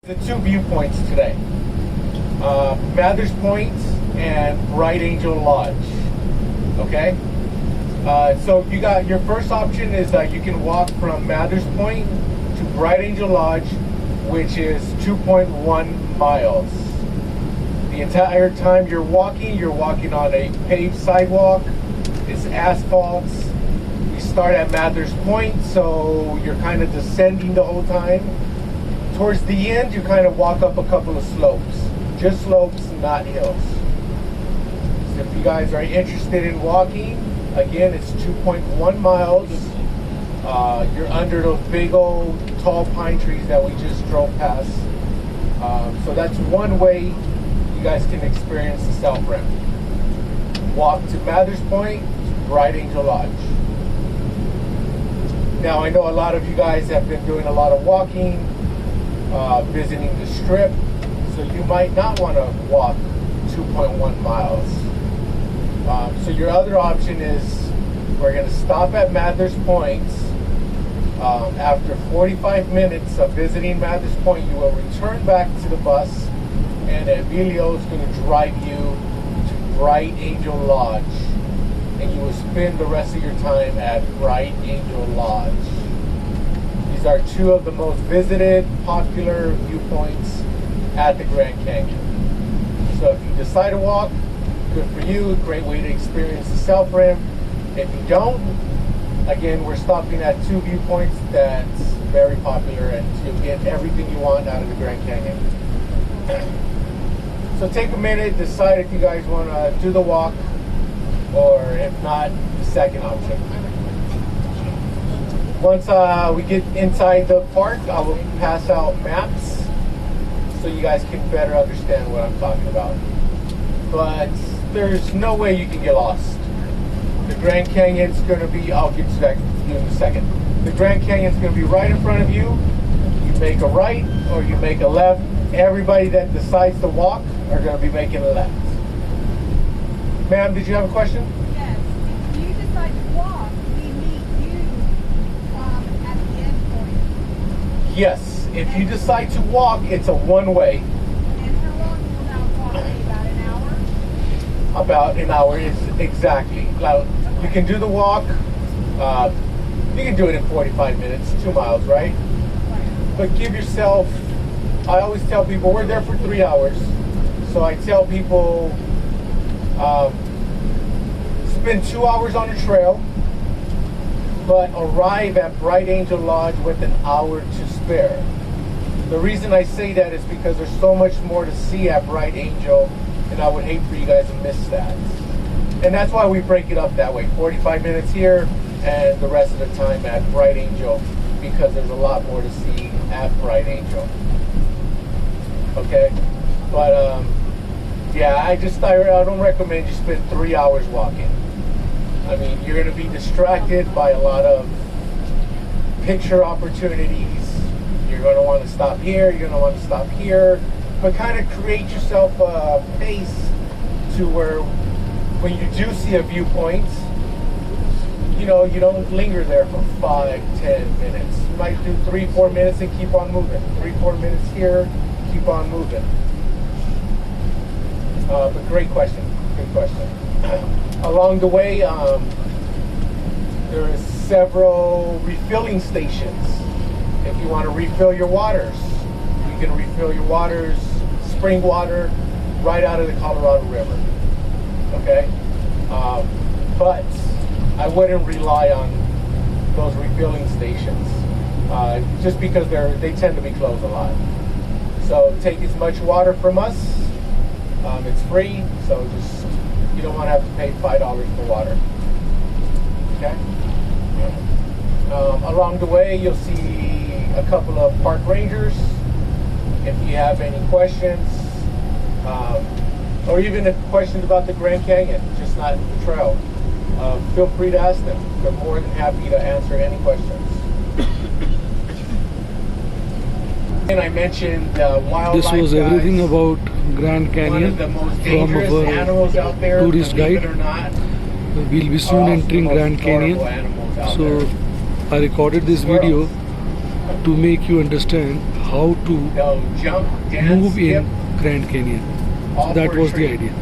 The two viewpoints today, Mathers Point and Bright Angel Lodge. Okay, so you got your first option is that you can walk from Mathers Point to Bright Angel Lodge, which is 2.1 miles. The entire time you're walking on a paved sidewalk. It's asphalt. We start at Mathers Point, so you're kind of descending the whole time. Towards the end, you kind of walk up a couple of slopes. Just slopes, not hills. So if you guys are interested in walking, again, it's 2.1 miles. You're under those big old tall pine trees that we just drove past. So that's one way you guys can experience the South Rim. Walk to Mathers Point, Bright Angel Lodge. Now I know a lot of you guys have been doing a lot of walking, visiting the strip, so you might not want to walk 2.1 miles. So your other option is we're going to stop at Mathers Point. After 45 minutes of visiting Mathers Point, you will return back to the bus, and a vedio is going to drive you to Bright Angel Lodge, and you will spend the rest of your time at Bright Angel Lodge. These are two of the most visited, popular viewpoints at the Grand Canyon. So if you decide to walk, good for you, great way to experience the South Rim. If you don't, again, we're stopping at two viewpoints that's very popular, and you'll get everything you want out of the Grand Canyon. So take a minute, decide if you guys want to do the walk, or if not, the second option. Once we get inside the park, I will pass out maps so you guys can better understand what I'm talking about. But there's no way you can get lost. The Grand Canyon's going to be, I'll get to that in a second. The Grand Canyon's going to be right in front of you. You make a right or you make a left. Everybody that decides to walk are going to be making a left. Ma'am, did you have a question? Yes. If you decide to walk, we meet you at the end point. Yes. If you decide to walk, it's a one-way. And how long will that walk be? About an hour? About an hour is exactly. Now, you can do the walk. You can do it in 45 minutes, 2 miles, right? Right. But give yourself, I always tell people, we're there for 3 hours. So I tell people, spend 2 hours on the trail, but arrive at Bright Angel Lodge with an hour to spare. The reason I say that is because there's so much more to see at Bright Angel, and I would hate for you guys to miss that. And that's why we break it up that way, 45 minutes here and the rest of the time at Bright Angel, because there's a lot more to see at Bright Angel. Okay? But yeah, I don't recommend you spend 3 hours walking. I mean, you're going to be distracted by a lot of picture opportunities. You're going to want to stop here, you're going to want to stop here, but kind of create yourself a pace to where when you do see a viewpoint, you know, you don't linger there for 5-10 minutes. You might do 3-4 minutes and keep on moving. 3-4 minutes here, keep on moving. But great question. Good question. Along the way, there are several refilling stations. If you want to refill your waters, you can refill your waters, spring water, right out of the Colorado River. Okay? But I wouldn't rely on those refilling stations just because they tend to be closed a lot. So take as much water from us. It's free, so you don't want to have to pay $5 for water. Okay? Along the way, you'll see a couple of park rangers. If you have any questions, or even if questions about the Grand Canyon, just not the trail, feel free to ask them. They're more than happy to answer any questions. And I mentioned wildlife. This was everything about Grand Canyon from our tourist guide. We'll be soon entering Grand Canyon, so I recorded this video to make you understand how to They'll jump, dance, move skip, in Grand Canyon. all So that for was the free. idea.